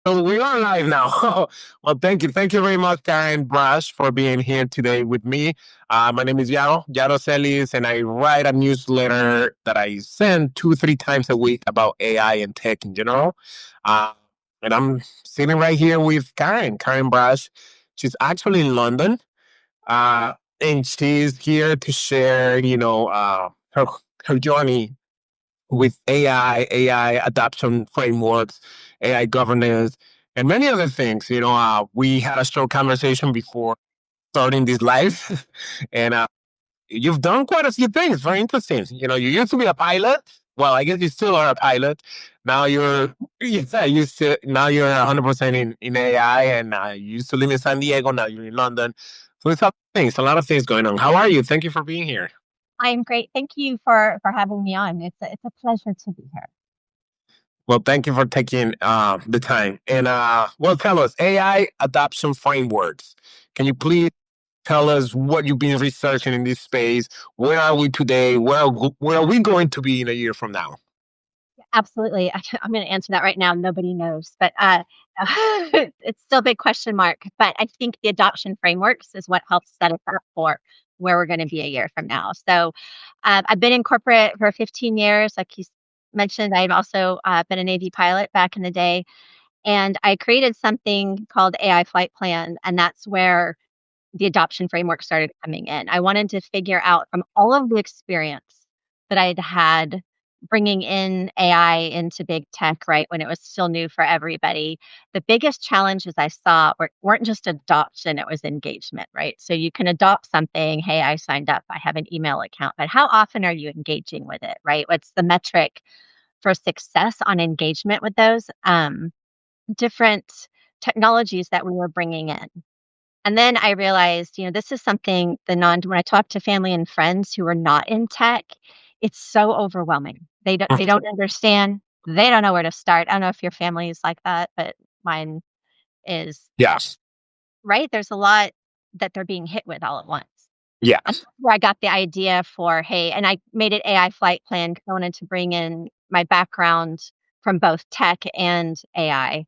So we are live now. Well, thank you. Thank you very much, Karen Brash, for being here today with me. My name is Yaro Celis, and I write a newsletter that I send 2, 3 times a week about AI and tech in general. Uh, and I'm sitting right here with Karen Brash. She's actually in London, and she's here to share, her journey with AI adoption frameworks, AI governance, and many other things. We had a short conversation before starting this live, and you've done quite a few things. Very interesting. You used to be a pilot. Well, I guess you still are a pilot. Now now you're 100% in AI, and you used to live in San Diego. Now you're in London. So it's a lot of things going on. How are you? Thank you for being here. I'm great. Thank you for having me on. It's a pleasure to be here. Well, thank you for taking the time. And well, tell us AI adoption frameworks. Can you please tell us what you've been researching in this space? Where are we today? Where are we going to be in a year from now? Absolutely. I'm going to answer that right now. Nobody knows, but it's still a big question mark. But I think the adoption frameworks is what helps set us up for where we're going to be a year from now. So I've been in corporate for 15 years. Like you mentioned, I've also been a Navy pilot back in the day. And I created something called AI Flight Plan. And that's where the adoption framework started coming in. I wanted to figure out from all of the experience that I'd had bringing in AI into big tech, right, when it was still new for everybody, the biggest challenges I saw weren't just adoption, it was engagement, right? So you can adopt something, hey, I signed up, I have an email account, but how often are you engaging with it, right? What's the metric for success on engagement with those different technologies that we were bringing in? And then I realized, this is something when I talk to family and friends who are not in tech, it's so overwhelming. They don't understand. They don't know where to start. I don't know if your family is like that, but mine is, Yes. right? There's a lot that they're being hit with all at once. Yeah. And that's where I got the idea for, hey, and I made it AI flight plan 'cause I wanted to bring in my background from both tech and AI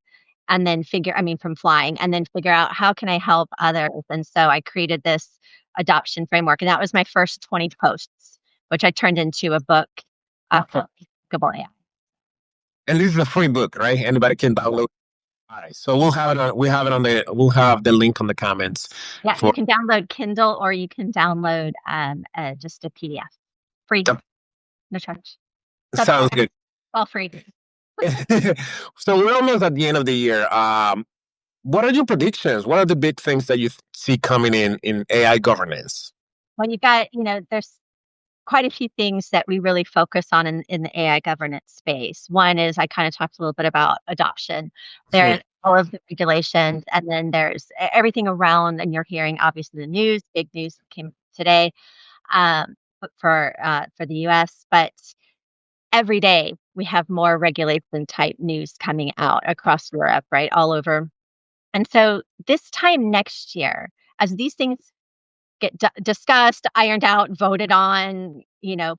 and then from flying and then figure out how can I help others. And so I created this adoption framework. And that was my first 20 posts, which I turned into a book for applicable AI. And this is a free book, right? Anybody can download. All right. So we'll have the link on the comments Yeah, you for. can download Kindle or you can download just a PDF. Free, no charge. Sounds Substack, good. all free. So we're almost at the end of the year. What are your predictions? What are the big things that you see coming in AI governance? Well, you've got, there's quite a few things that we really focus on in the AI governance space. One is I kind of talked a little bit about adoption. Mhm. There's all of the regulations, and then there's everything around, and you're hearing obviously the news, big news came today but for the US, but every day we have more regulation type news coming out across Europe, right? All over. And so this time next year, as these things get discussed, ironed out, voted on,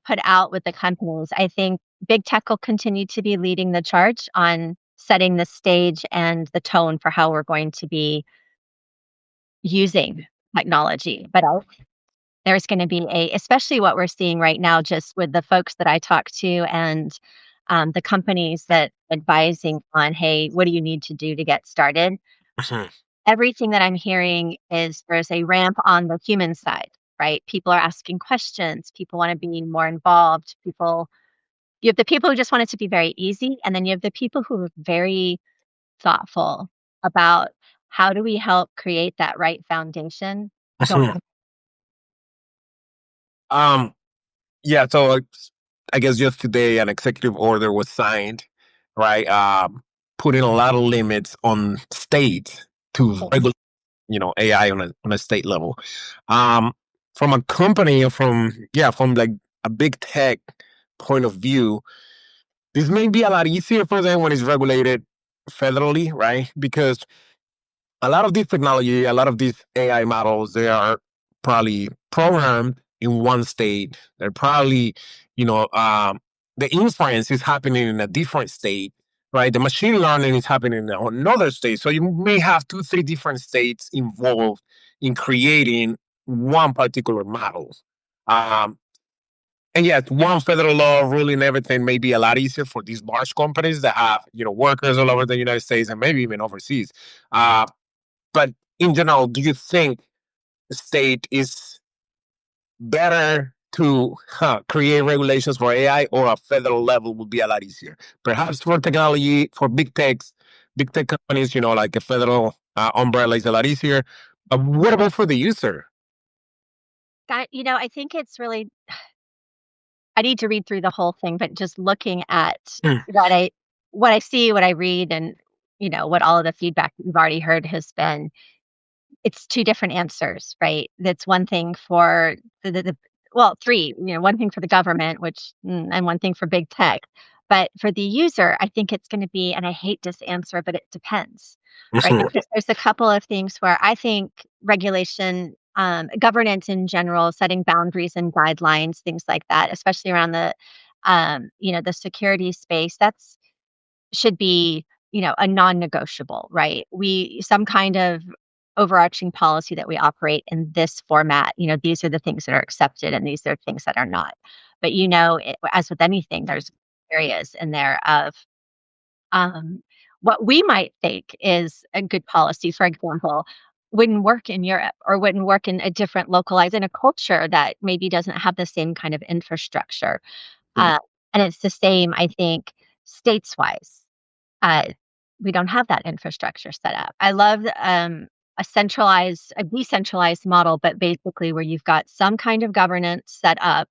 put out with the companies, I think big tech will continue to be leading the charge on setting the stage and the tone for how we're going to be using technology. But there's going to be especially what we're seeing right now, just with the folks that I talk to and the companies that advising on, hey, what do you need to do to get started? Mhm. Everything that I'm hearing is there's a ramp on the human side, right? People are asking questions. People want to be more involved. You have the people who just want it to be very easy. And then you have the people who are very thoughtful about how do we help create that right foundation Mhm. going. Um, yeah, so I guess just today an executive order was signed, right? Putting a lot of limits on states to regulate, AI on a state level. Um, from a company or from like a big tech point of view, this may be a lot easier for them when it's regulated federally, right? Because a lot of this technology, a lot of these AI models, they are probably programmed in one state. They're probably, you know, um, the inference is happening in a different state. right? The machine learning is happening in another state. So you may have two, three different states involved in creating one particular model. Um, and yes, one federal law ruling everything may be a lot easier for these large companies that have, workers all over the United States and maybe even overseas. Uh, but in general, do you think the state is better to create regulations for AI, or a federal level would be a lot easier? Perhaps for technology, for big tech companies, like a federal umbrella is a lot easier. But what about for the user? I think it's really I need to read through the whole thing, but just looking at Mm, what I see, what I read, and, what all of the feedback that we've already heard has been, it's 2 different answers, right? That's one thing for the well, 3, one thing for the government, and one thing for big tech. But for the user, I think it's gonna be, and I hate this answer, but it depends, right? mhm, Because there's a couple of things where I think regulation, governance in general, setting boundaries and guidelines, things like that, especially around the security space, that's should be, a non-negotiable, right? Some kind of overarching policy that we operate in this format, these are the things that are accepted and these are things that are not. But as with anything, there's areas in there of um, what we might think is a good policy, for example, wouldn't work in Europe or wouldn't work in a different localized in a culture that maybe doesn't have the same kind of infrastructure. mm, Uh, and it's the same, I think, states wise. Uh, we don't have that infrastructure set up. I love a decentralized model, but basically where you've got some kind of governance set up,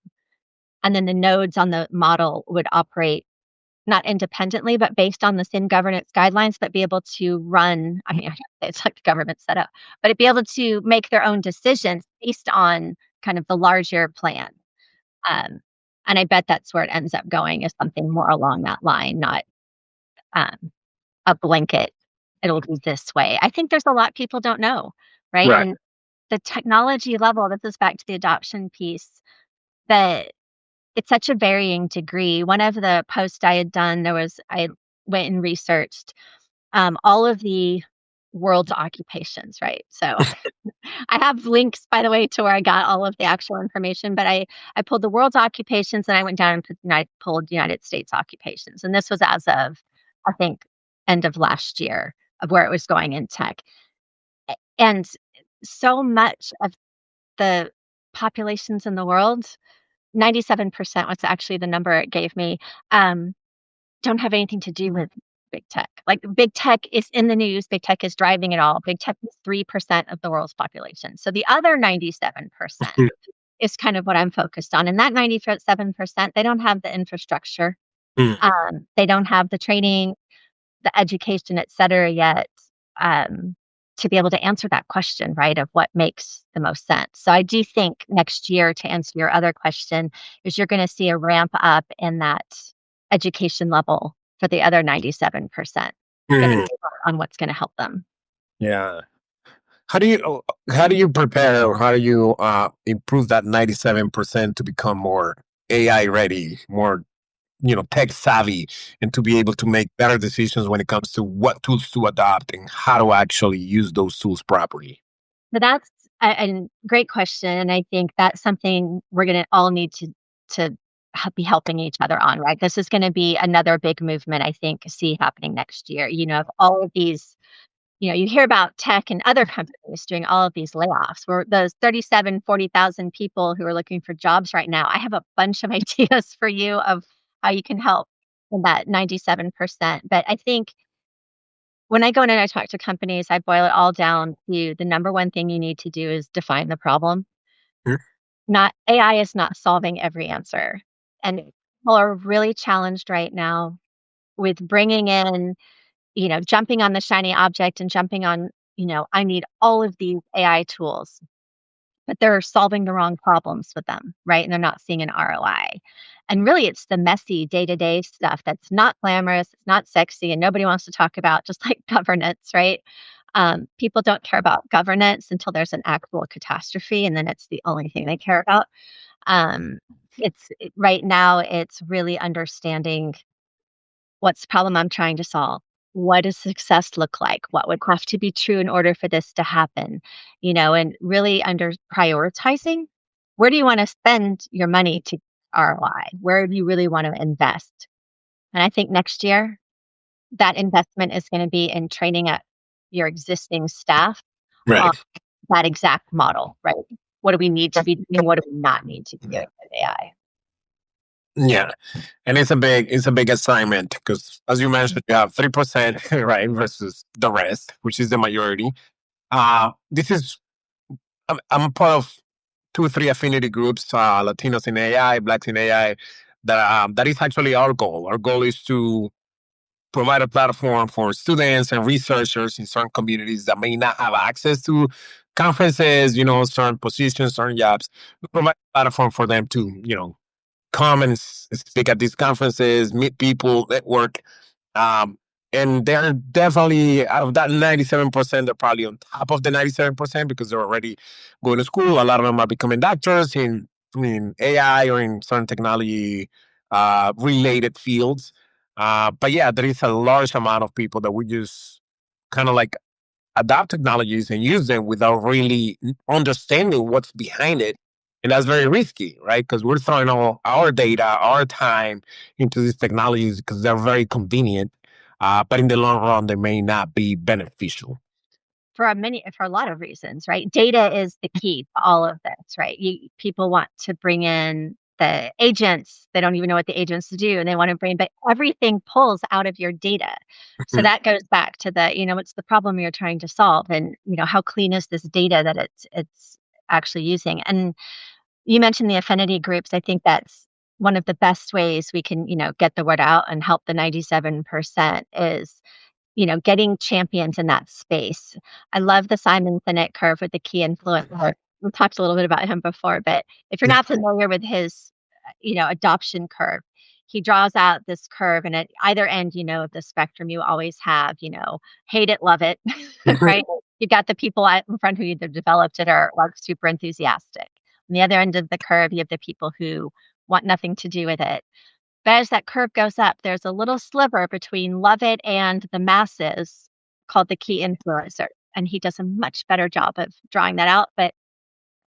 and then the nodes on the model would operate not independently, but based on the same governance guidelines, but be able to run. I mean, I don't say it's like the government set up, but it'd be able to make their own decisions based on kind of the larger plan. Um, and I bet that's where it ends up going, is something more along that line, not um, a blanket, "It'll be this way." I think there's a lot people don't know, right? right. And the technology level, this is back to the adoption piece, that it's such a varying degree. One of the posts I had done, I went and researched, all of the world's occupations, right? So I have links, by the way, to where I got all of the actual information, but I pulled the world's occupations and I went down and pulled United States occupations, and this was as of, I think, end of last year, of where it was going in tech. And so much of the populations in the world, 97% was actually the number it gave me, um, don't have anything to do with big tech. Like, big tech is in the news, big tech is driving it all. Big tech is 3% of the world's population. So the other 97% Mm, is kind of what I'm focused on, and that 97%, they don't have the infrastructure, mm, they don't have the training, the education, et cetera, yet, um, to be able to answer that question, right, of what makes the most sense. So I do think next year, to answer your other question, is you're gonna see a ramp up in that education level for the other 97%, getting mm. deeper on what's gonna help them. Yeah. How do you prepare, or how do you improve that 97% to become more AI ready, more tech savvy, and to be able to make better decisions when it comes to what tools to adopt and how to actually use those tools properly? So that's a great question, and I think that's something we're gonna all need to be helping each other on, right? This is gonna be another big movement, I think, see happening next year. Of all of these, you hear about tech and other companies doing all of these layoffs, where those 40,000 people who are looking for jobs right now. I have a bunch of ideas for you of how you can help in that 97%. But I think when I go in and I talk to companies, I boil it all down to the number one thing you need to do is define the problem. Mm, Not AI is not solving every answer. And people are really challenged right now with bringing in, jumping on the shiny object and jumping on, I need all of these AI tools, but they're solving the wrong problems with them, right? And they're not seeing an ROI. And really, it's the messy day to day stuff that's not glamorous, it's not sexy, and nobody wants to talk about, just like governance, right? People don't care about governance until there's an actual catastrophe, and then it's the only thing they care about. Right now, it's really understanding. What's the problem I'm trying to solve? What does success look like? What would have to be true in order for this to happen? And really under prioritizing, where do you want to spend your money to ROI? Where do you really want to invest? And I think next year, that investment is going to be in training up your existing staff on Right. that exact model, right? What do we need to be doing? What do we not need to be doing with AI? Yeah. And it's a big assignment because, as you mentioned, you have 3%, right, versus the rest, which is the majority. This is I'm part of two or three affinity groups, Latinos in AI, Blacks in AI. That is actually our goal. Our goal is to provide a platform for students and researchers in certain communities that may not have access to conferences, certain positions, certain jobs. We provide a platform for them to, come and speak at these conferences, meet people, network. Um, and they're definitely out of that 97%, they're probably on top of the 97% because they're already going to school. A lot of them are becoming doctors in AI or in certain technology related fields. But yeah, there is a large amount of people that we just kind of like adopt technologies and use them without really understanding what's behind it. And that's very risky, right? Because we're throwing all our data, our time into these technologies because they're very convenient. But in the long run, they may not be beneficial. For a lot of reasons, right? Data is the key to all of this, right? People want to bring in the agents. They don't even know what the agents do, and they want to bring, but everything pulls out of your data. So Mhm. that goes back to what's the problem you're trying to solve, and how clean is this data that it's actually using. And you mentioned the affinity groups. I think that's one of the best ways we can, get the word out and help the 97% is getting champions in that space. I love the Simon Sinek curve with the key influencer. We talked a little bit about him before, but if you're Yeah. not familiar with his, adoption curve, he draws out this curve, and at either end, of the spectrum, you always have, hate it, love it, right? You've got the people out in front who either developed it or are super enthusiastic. On the other end of the curve, you have the people who want nothing to do with it. But as that curve goes up, there's a little sliver between love it and the masses called the key influencer. And he does a much better job of drawing that out. But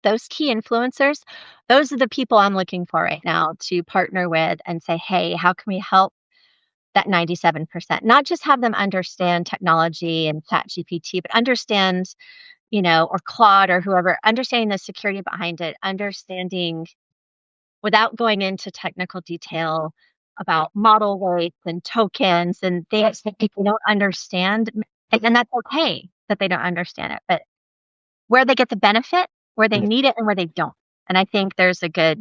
those key influencers, those are the people I'm looking for right now to partner with and say, hey, how can we help that 97%? Not just have them understand technology and chat GPT, but understand, or Claude or whoever, understanding the security behind it, understanding without going into technical detail about model weights and tokens, and if they don't understand, and that's okay that they don't understand it, but where they get the benefit, where they need it, and where they don't. And I think there's a good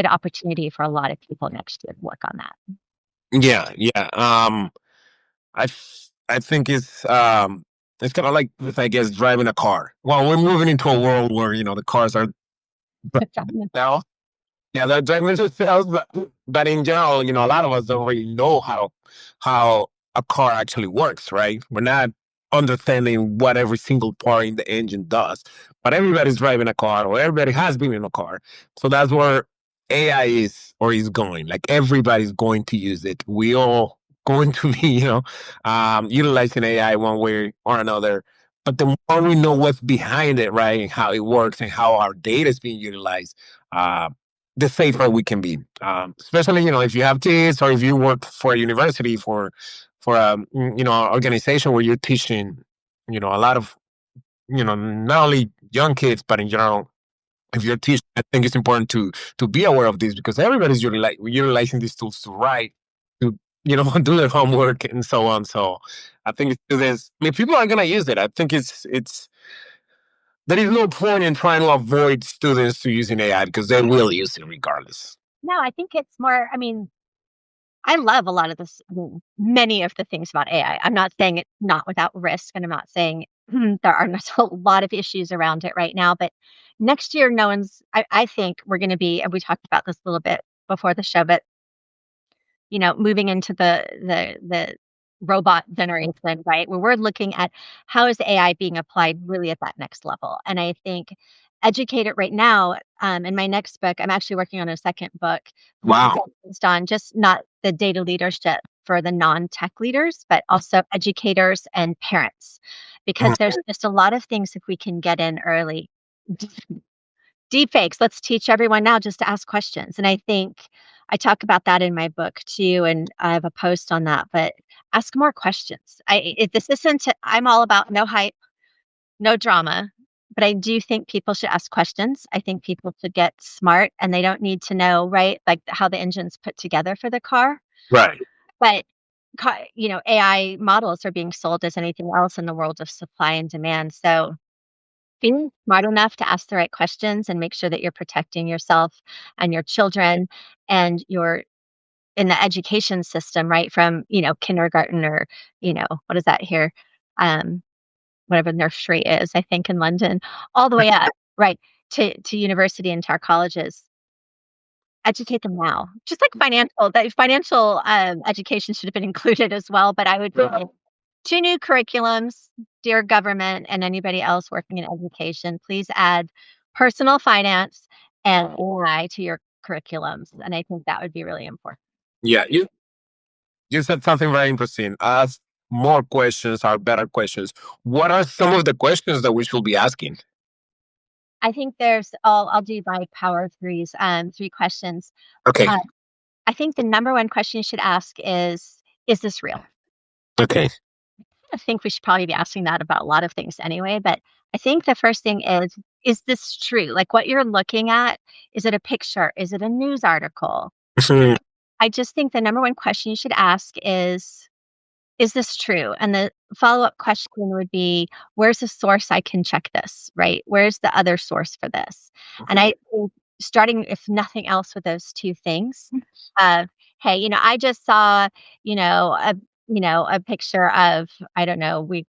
opportunity for a lot of people next year to work on that. Yeah, yeah. I think it's kind of like with, I guess, driving a car. Well, we're moving into a world where the cars are now. Yeah, they're driving themselves, but in general, a lot of us don't really know how a car actually works, right? We're not understanding what every single part in the engine does. But everybody's driving a car, or everybody has been in a car. So that's where AI is or is going. Like everybody's going to use it. We all going to be, utilizing AI one way or another. But the more we know what's behind it, right, and how it works and how our data is being utilized, uh, the safer we can be. Especially, if you have kids or if you work for a university for a organization where you're teaching, a lot of not only young kids but in general. If you're teaching, I think it's important to be aware of this because everybody's utilizing these tools to write, to do their homework and so on. So I think students, I mean, people are gonna use it. I think it's there is no point in trying to avoid students to using AI because they will use it regardless. No, I think it's more, I mean, I love a lot of this, many of the things about AI. I'm not saying it's not without risk, and I'm not saying there are not a lot of issues around it right now. But next year, no one's. I think we're going to be, and we talked about this a little bit before the show, but moving into the robot generation, right? Where we're looking at how is AI being applied really at that next level. And I think educate it right now. In my next book, I'm actually working on a second book, which is Wow. focused on just not the data leadership for the non-tech leaders, but also educators and parents, because there's just a lot of things if we can get in early. Deepfakes, let's teach everyone now just to ask questions. And I think I talk about that in my book too, and I have a post on that. But ask more questions. This isn't. I'm all about no hype, no drama, but I do think people should ask questions. I think people should get smart, and they don't need to know, right, like how the engine's put together for the car. Right. But AI models are being sold as anything else in the world of supply and demand. So being smart enough to ask the right questions and make sure that you're protecting yourself and your children and your in the education system, right? From, kindergarten or, what is that here? Um, Whatever nursery is, I think in London, all the way up, right, to university and to our colleges. Educate them now. Just like financial education should have been included as well, but I would say 2 new curriculums, dear government and anybody else working in education, please add personal finance and AI to your curriculums, and I think that would be really important. Yeah. You said something very interesting. Ask more questions are better questions. What are some of the questions that we should be asking? I think I'll do my power of threes, 3 questions. Okay. Uh, I think the number 1 question you should ask is this real? Okay. I think we should probably be asking that about a lot of things anyway, but I think the first thing is this true? Like, what you're looking at, is it a picture? Is it a news article? Mhm. I just think the number 1 question you should ask is this true? And the follow-up question would be, where's the source I can check this, right? Where's the other source for this? And I think starting, if nothing else, with those 2 things, uh, hey, I just saw, a picture of, I don't know, we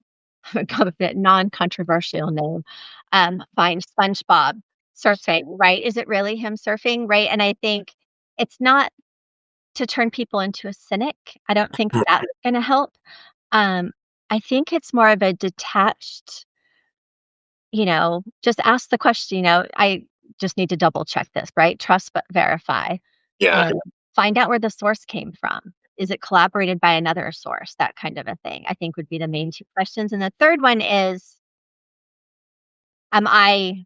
got a bit non-controversial name, fine, SpongeBob surfing, right? Is it really him surfing, right? And I think it's not to turn people into a cynic. I don't think that's gonna help. Um, I think it's more of a detached, just ask the question, I just need to double check this, right? Trust but verify. Yeah. And find out where the source came from. Is it collaborated by another source? That kind of a thing, I think would be the main 2 questions. And the third one is, am I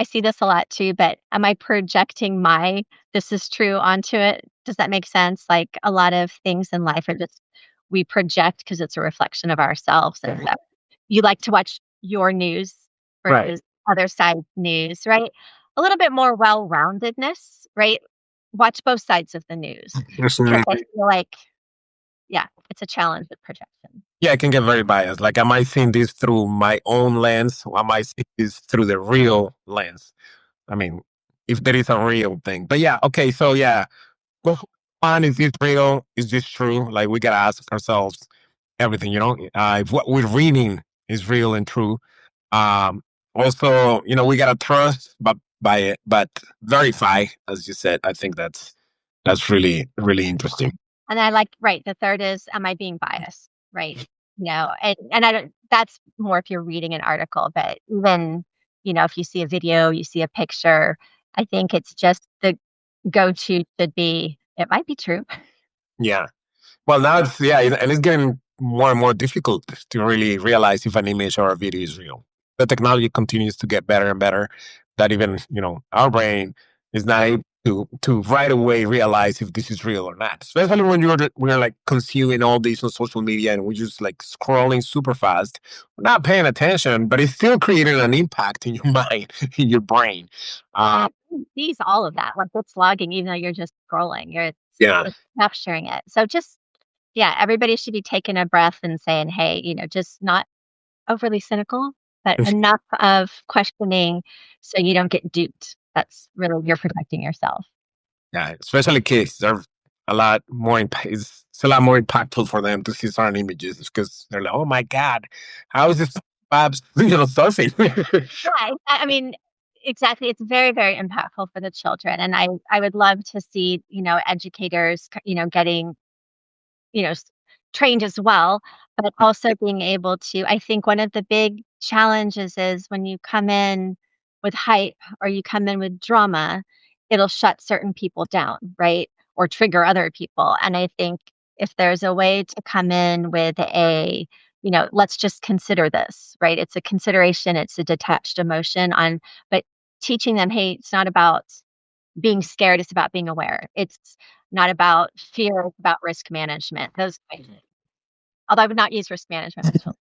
see this a lot too, but am I projecting my "this is true" onto it? Does that make sense? Like, a lot of things in life are just we project because it's a reflection of ourselves, and so you like to watch your news Right. versus other side news, right? A little bit more well-roundedness, right? Watch both sides of the news because Mhm. I feel like, yeah, it's a challenge with projection. Yeah, I can get very biased. Like, am I seeing this through my own lens, or am I seeing this through the real lens? I mean, if there is a real thing. But yeah, okay, so yeah. Well, one, is this real? Is this true? Like, we gotta ask ourselves everything, if what we're reading is real and true. Also, we gotta trust but by it, but verify, as you said. I think that's really, really interesting. And I like, right, the third is, am I being biased, right? And I don't, that's more if you're reading an article, but even, if you see a video, you see a picture, I think it's just the go-to should be, it might be true. Yeah. Well, now and it's getting more and more difficult to really realize if an image or a video is real. The technology continues to get better and better. That even our brain is not able to right away realize if this is real or not. Especially when we're like consuming all these on social media and we're just like scrolling super fast. We're not paying attention, but it's still creating an impact in your mind, in your brain. Uh, It sees all of that, like it's logging, even though you're just scrolling, yeah, it's capturing it. So just, yeah, everybody should be taking a breath and saying, hey, just not overly cynical, but enough of questioning so you don't get duped. That's really, you're protecting yourself. yeah, especially kids. They're a lot more. It's a lot more impactful for them to see certain images because they're like, "Oh my god, how is this Babs, surfing?" Yeah, I mean, exactly. It's very, very impactful for the children, and I would love to see, educators, getting, trained as well, but also being able to. I think one of the big challenges is when you come in. with hype or you come in with drama, it'll shut certain people down, right? Or trigger other people. And I think if there's a way to come in with let's just consider this, right? It's a consideration, it's a detached emotion but teaching them, hey, it's not about being scared, it's about being aware. It's not about fear, it's about risk management. Although I would not use risk management with children.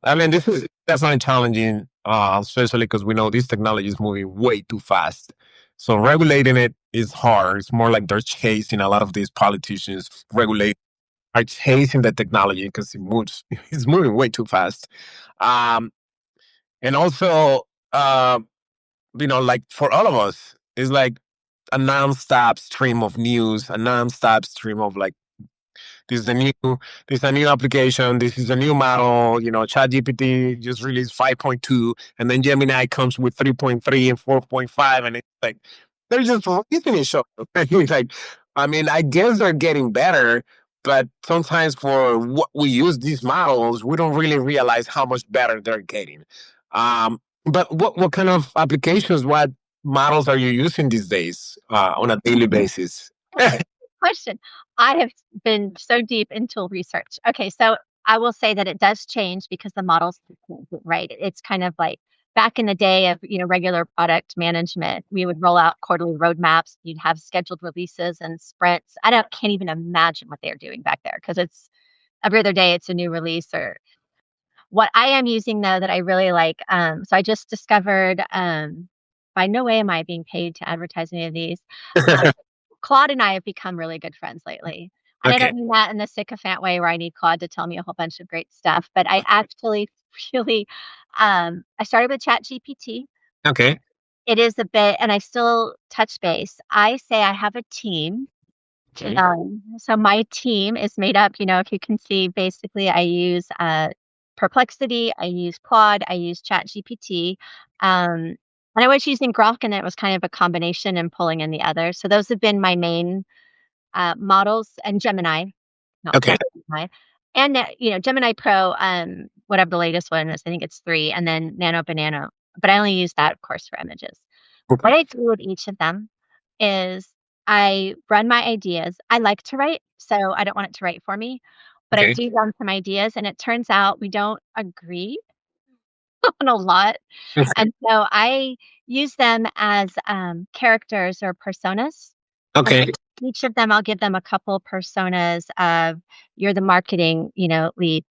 I mean, this is definitely challenging, especially because we know this technology is moving way too fast. So regulating it is hard. It's more like they're chasing a lot of these politicians regulate are chasing the technology because it's moving way too fast. Um, and also, like for all of us, it's like a nonstop stream of news, a nonstop stream of like this is a new this is a new application. This is a new model. ChatGPT just released 5.2, and then Gemini comes with 3.3 and 4.5, and it's like they're just releasing each other. Like, I mean, I guess they're getting better, but sometimes for what we use these models, we don't really realize how much better they're getting. But what kind of applications, what models are you using these days on a daily basis? Question. I have been so deep into research. Okay, so I will say that it does change because the models right. It's kind of like back in the day of regular product management, we would roll out quarterly roadmaps. You'd have scheduled releases and sprints. Can't even imagine what they're doing back there because it's every other day it's a new release or what I am using though that I really like. So I just discovered. By no way am I being paid to advertise any of these. Uh, Claude and I have become really good friends lately. And I Okay. don't mean that in the sycophant way where I need Claude to tell me a whole bunch of great stuff, but I actually really, I started with ChatGPT. Okay. It is a bit, and I still touch base. I say I have a team. Okay. So my team is made up, if you can see, basically I use Perplexity, I use Claude, I use ChatGPT. Um, and I was using Grok, and it was kind of a combination and pulling in the others. So those have been my main models and Gemini, not Okay. just Gemini. And, Gemini Pro, whatever the latest one is, I think it's 3, and then Nano Banana, but I only use that, of course, for images. What I do with each of them is I run my ideas. I like to write, so I don't want it to write for me, but I Okay. do run some ideas, and it turns out we don't agree on a lot, and so I use them as, characters or personas. And Okay. each of them, I'll give them a couple personas of, "You're the marketing, lead.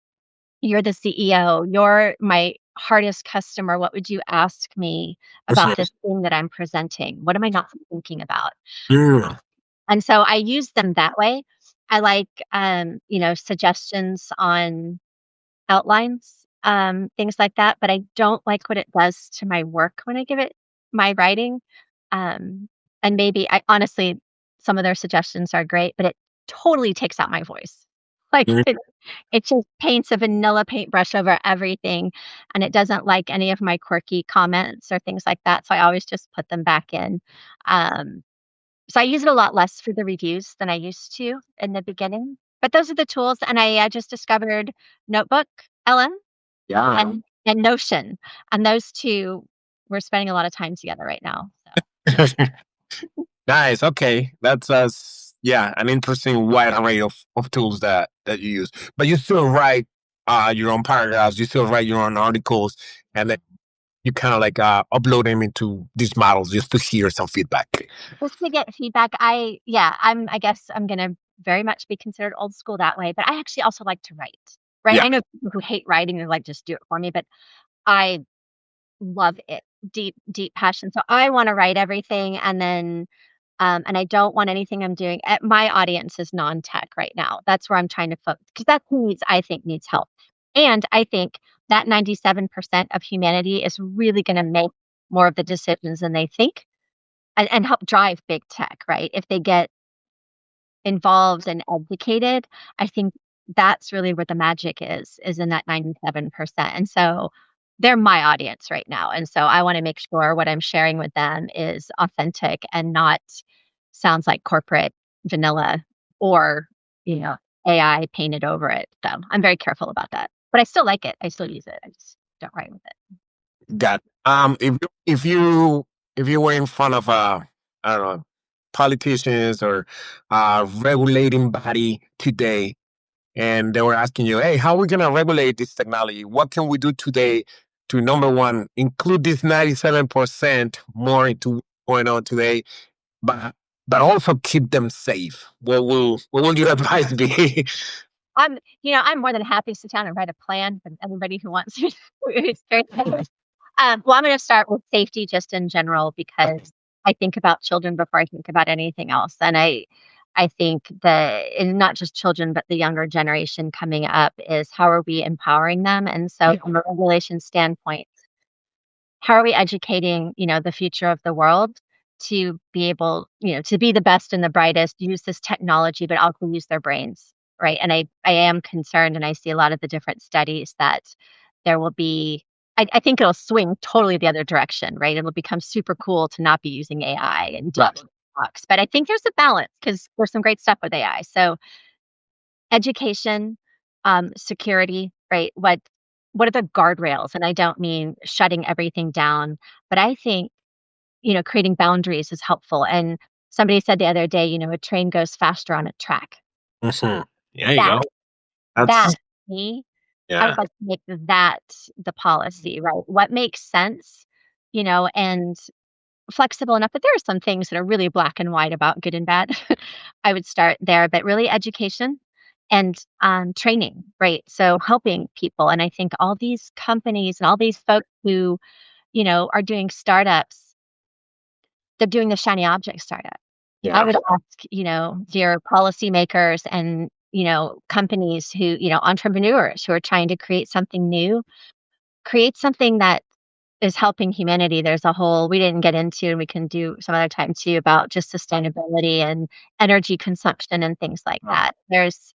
You're the CEO. You're my hardest customer. What would you ask me about this thing that I'm presenting? What am I not thinking about?" Mm. And so I use them that way. I like, suggestions on outlines, things like that, but I don't like what it does to my work when I give it my writing. Um, and maybe I honestly, some of their suggestions are great, but it totally takes out my voice. Like Mm. it just paints a vanilla paintbrush over everything, and it doesn't like any of my quirky comments or things like that. So I always just put them back in. Um, so I use it a lot less for the reviews than I used to in the beginning. But those are the tools, and I just discovered Notebook LM Yeah. and Notion, and those 2 we're spending a lot of time together right now. So Nice. Okay. That's yeah, an interesting wide array of tools that you use. But you still write your own paragraphs, you still write your own articles, and then you kind of like upload them into these models just to hear some feedback. just to get feedback, I guess I'm gonna very much be considered old school that way, but I actually also like to write, right? Yeah. I know people who hate writing, they're like, "Just do it for me," but I love it. Deep, deep passion. So I wanna write everything and I don't want anything I'm doing my audience is non-tech right now. That's where I'm trying to focus because that's who I think needs help. And I think that 97% of humanity is really gonna make more of the decisions than they think and help drive big tech, right? If they get involved and educated, I think that's really where the magic is in that 97%. And so they're my audience right now. And so I want to make sure what I'm sharing with them is authentic and not sounds like corporate vanilla or, you know, AI painted over it. So I'm very careful about that. But I still like it. I still use it. I just don't write with it. Got if you were in front of I don't know politicians or regulating body today, and they were asking you, "Hey, how are we gonna regulate this technology? What can we do today to number one include this 97% more into what's going on today, but also keep them safe? What will your advice be?" I'm more than happy to sit down and write a plan for everybody who wants to. Who's very well, I'm going to start with safety just in general because I think about children before I think about anything else, and I think that and not just children, but the younger generation coming up is how are we empowering them? And so, from a regulation standpoint, how are we educating, the future of the world to be able, to be the best and the brightest, use this technology, but also use their brains, right? And I am concerned, and I see a lot of the different studies that there will be. I think it'll swing totally the other direction, right? It'll become super cool to not be using AI and Right. box. But I think there's a balance because there's some great stuff with AI. So education, security, right? What are the guardrails? And I don't mean shutting everything down, but I think, creating boundaries is helpful. And somebody said the other day, a train goes faster on a track. Mhm. There you That go. that That's me, I yeah. would like to make that the policy, right? What makes sense, and flexible enough, but there are some things that are really black and white about good and bad. I would start there, but really education and training, right? So helping people. And I think all these companies and all these folks who, are doing startups, they're doing the shiny object startup. I Yeah. would ask, dear policymakers and, companies who, entrepreneurs who are trying to create something new, create something that is helping humanity. There's a whole we didn't get into, and we can do some other time too, about just sustainability and energy consumption and things like that. There's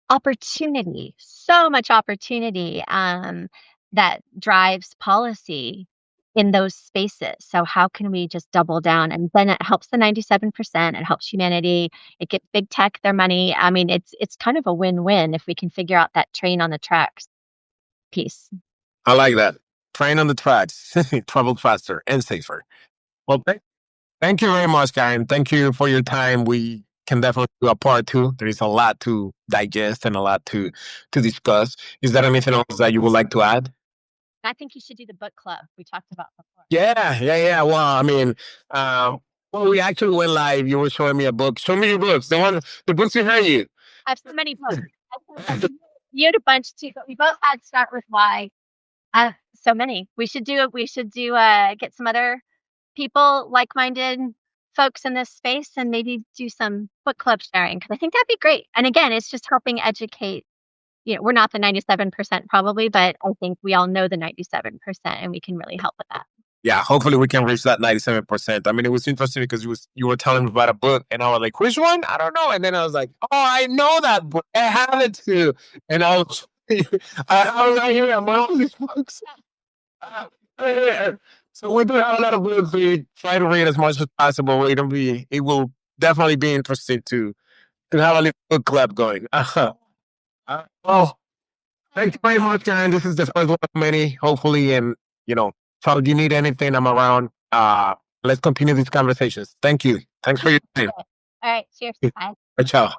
opportunity, so much opportunity, that drives policy in those spaces. So how can we just double down? And then it helps the 97%, it helps humanity, it gets big tech their money. I mean, it's kind of a win-win if we can figure out that train on the tracks piece. I like that. Train on the tracks, travel faster and safer. Well, thank you very much, Karen. Thank you for your time. We can definitely do a part two. There is a lot to digest and a lot to discuss. Is there anything else that you would like to add? I think you should do the book club we talked about before. Yeah. Well, I mean, um, well, we actually went live. You were showing me a book. Show me your books. The books behind you. I have so many books. You had a bunch too, but we both had Start With Why. So many. We should do get some other people, like-minded folks in this space and maybe do some book club sharing because I think that'd be great. And again, it's just helping educate. We're not the 97% probably, but I think we all know the 97% and we can really help with that. Yeah, hopefully we can reach that 97%. I mean, it was interesting because you were telling me about a book, and I was like, which one? I don't know. And then I was like, oh, I know that book. I have it too. And I was, I was right here among all these books. Uh, yeah. So we do have a lot of books. We try to read as much as possible. It will definitely be interesting to have a little book club going. Well, thank you very much, Karen. This is the first one of many, hopefully. And, you know, so if you need anything, I'm around. Let's continue these conversations. Thank you. Thanks for your time. All right. Cheers. Bye. Ciao.